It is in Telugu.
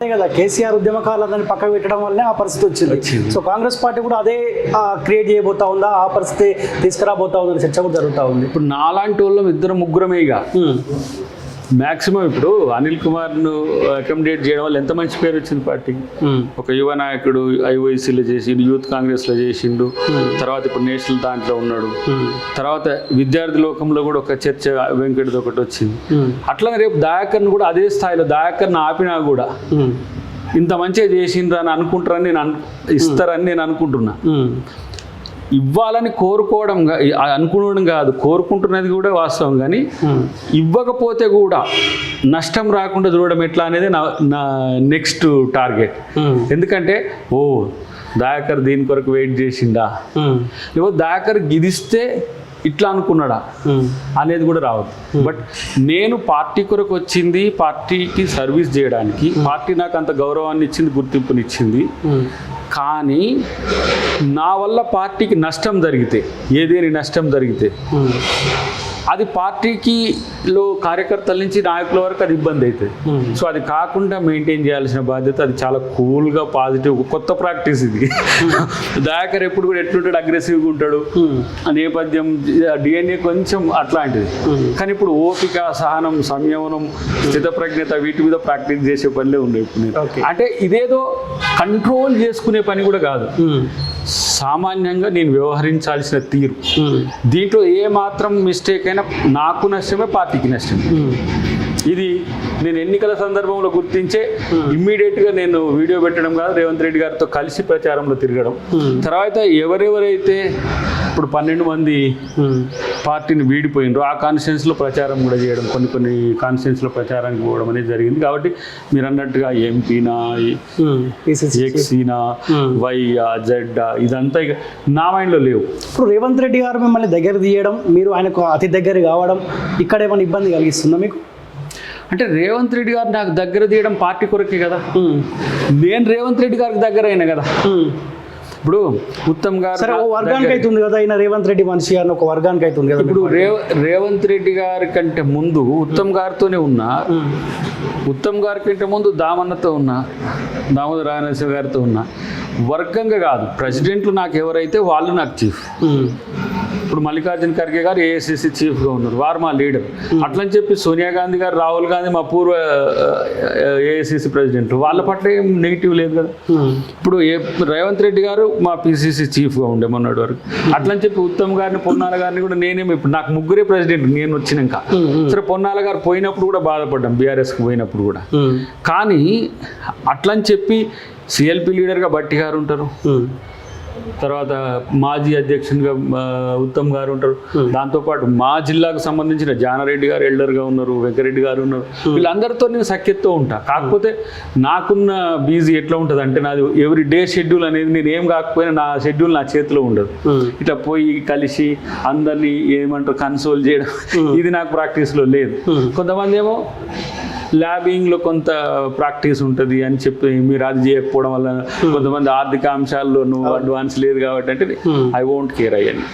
కదా కేసీఆర్ ఉద్యమకారులందరినీ పక్కకు పెట్టడం వల్లనే ఆ పరిస్థితి వచ్చింది. సో కాంగ్రెస్ పార్టీ కూడా అదే క్రియేట్ చేయబోతా ఉందా, ఆ పరిస్థితి తీసుకురాబోతా ఉందని చర్చ కూడా జరుగుతూ ఉంది. ఇప్పుడు నాలాంటి వాళ్ళం ఇద్దరు ముగ్గురమే ఇక మ్యాక్సిమం. ఇప్పుడు అనిల్ కుమార్ను అకామిడేట్ చేయడం వల్ల ఎంత మంచి పేరు వచ్చింది పార్టీకి. ఒక యువ నాయకుడు ఐఓఐసీలో చేసిండు, యూత్ కాంగ్రెస్లో చేసిండు, తర్వాత ఇప్పుడు నేషనల్ దాంట్లో ఉన్నాడు, తర్వాత విద్యార్థి లోకంలో కూడా ఒక చర్చ వెంకటది ఒకటి వచ్చింది. అట్లనే రేపు దయాకర్ని కూడా అదే స్థాయిలో దయాకర్ని ఆపినా కూడా ఇంత మంచిగా చేసిండ్రు అని అనుకుంటారని ఇస్తారని నేను అనుకుంటున్నా. ఇవ్వాలని కోరుకోవడం అనుకోవడం కాదు, కోరుకుంటున్నది కూడా వాస్తవం. కానీ ఇవ్వకపోతే కూడా నష్టం రాకుండా చూడడం ఎట్లా అనేది నా నెక్స్ట్ టార్గెట్. ఎందుకంటే దయాకర్ దీని కొరకు వెయిట్ చేసిందా, లేకపోతే దయాకర్ గిదిస్తే ఇట్లా అనుకున్నాడా అనేది కూడా రావద్దు. బట్ నేను పార్టీ కొరకు వచ్చింది పార్టీకి సర్వీస్ చేయడానికి. పార్టీ నాకు అంత గౌరవాన్ని ఇచ్చింది, గుర్తింపునిచ్చింది. కానీ నా వల్ల పార్టీకి నష్టం జరిగితే, ఏదేని నష్టం జరిగితే అది పార్టీకిలో కార్యకర్తల నుంచి నాయకుల వరకు అది ఇబ్బంది అవుతుంది. సో అది కాకుండా మెయింటైన్ చేయాల్సిన బాధ్యత అది చాలా కూల్గా పాజిటివ్ కొత్త ప్రాక్టీస్ ఇది. దయాకర్ ఎప్పుడు కూడా ఎట్లుంటాడు, అగ్రెసివ్గా ఉంటాడు, నేపథ్యం డిఎన్ఏ కొంచెం అట్లాంటిది. కానీ ఇప్పుడు ఓపిక, సహనం, సంయమనం, స్థితప్రజ్ఞత వీటి మీద ప్రాక్టీస్ చేసే పనిలే ఉండే ఇప్పుడు నేను. అంటే ఇదేదో కంట్రోల్ చేసుకునే పని కూడా కాదు, సామాన్యంగా నేను వ్యవహరించాల్సిన తీరు. దీంట్లో ఏ మాత్రం మిస్టేక్ అయినా నాకు నష్టమే, పార్టీకి నష్టమే. ఇది నేను ఎన్నికల సందర్భంలో గుర్తించే ఇమ్మీడియట్గా నేను వీడియో పెట్టడం కాదు, రేవంత్ రెడ్డి గారితో కలిసి ప్రచారంలో తిరగడం. తర్వాత ఎవరెవరైతే ఇప్పుడు 12 మంది పార్టీని వీడిపోయినరు ఆ కాన్స్టిట్యున్సీలో ప్రచారం కూడా చేయడం, కొన్ని కాన్స్టిట్యున్సీలో ప్రచారానికి పోవడం అనేది జరిగింది. కాబట్టి మీరు అన్నట్టుగా ఎంపీనా, ఎక్సీనా, వైయా, జెడ్డా ఇదంతా ఇక నా మైండ్లో లేవు. ఇప్పుడు రేవంత్ రెడ్డి గారు మిమ్మల్ని దగ్గర తీయడం, మీరు ఆయనకు అతి దగ్గర కావడం ఇక్కడ ఏమైనా ఇబ్బంది కలిగిస్తుందా మీకు? అంటే రేవంత్ రెడ్డి గారు నాకు దగ్గర తీయడం పార్టీ కొరకే కదా. నేను రేవంత్ రెడ్డి గారికి దగ్గర అయినా కదా. ఇప్పుడు ఉత్తమ్ గారు సరే వర్గానికి అవుతుంది కదా, ఆయన రేవంత్ రెడ్డి మనిషి అని ఒక వర్గానికి అవుతుంది కదా. ఇప్పుడు రేవంత్ రెడ్డి గారి కంటే ముందు ఉత్తమ్ గారితోనే ఉన్నా, ఉత్తమ్ గారి కంటే ముందు దామన్నతో ఉన్నా, దామోదర రాజనరసింహ గారితో ఉన్నా. వర్గంగా కాదు, ప్రెసిడెంట్లు నాకు ఎవరైతే వాళ్ళు నాకు చీఫ్. ఇప్పుడు మల్లికార్జున ఖర్గే గారు ఏఐసిసి చీఫ్గా ఉన్నారు, వారు మా లీడర్. అట్లని చెప్పి సోనియా గాంధీ గారు, రాహుల్ గాంధీ మా పూర్వ ఏఐసిసి ప్రెసిడెంట్, వాళ్ళ పట్ల ఏం నెగిటివ్ లేదు కదా. ఇప్పుడు రేవంత్ రెడ్డి గారు మా పిసిసి చీఫ్గా ఉండే మొన్నటి వరకు. అట్లని చెప్పి ఉత్తమ్ గారిని, పొన్నాల గారిని కూడా నేనేమి, ఇప్పుడు నాకు ముగ్గురే ప్రెసిడెంట్ నేను వచ్చినాక. సరే పొన్నాల గారు పోయినప్పుడు కూడా బాధపడ్డాం, బీఆర్ఎస్కి పోయినప్పుడు కూడా. కానీ అట్లని చెప్పి సిఎల్పి లీడర్గా భట్టి గారు ఉంటారు, తర్వాత మాజీ అధ్యక్షునిగా ఉత్తమ్ గారు ఉంటారు, దాంతోపాటు మా జిల్లాకు సంబంధించిన జానారెడ్డి గారు ఎల్డర్గా ఉన్నారు, వెంకరెడ్డి గారు ఉన్నారు. వీళ్ళందరితో నేను సఖ్యతతో ఉంటా. కాకపోతే నాకున్న బిజీ ఎట్లా ఉంటుంది అంటే, నాది ఎవ్రీ డే షెడ్యూల్ అనేది, నేను ఏం కాకపోయినా నా షెడ్యూల్ నా చేతిలో ఉండదు. ఇట్లా పోయి కలిసి అందరినీ ఏమంటారు కన్సోల్ చేయడం, ఇది నాకు ప్రాక్టీస్లో లేదు. కొంతమంది ఏమో ల్యాబింగ్లో కొంత ప్రాక్టీస్ ఉంటుంది అని చెప్పి మీరు అది చేయకపోవడం వల్ల, కొంతమంది ఆర్థిక అంశాల్లో నువ్వు అడ్వాన్స్ లేదు కాబట్టి అంటే ఐ వోంట్ కేర్ అయ్యాను.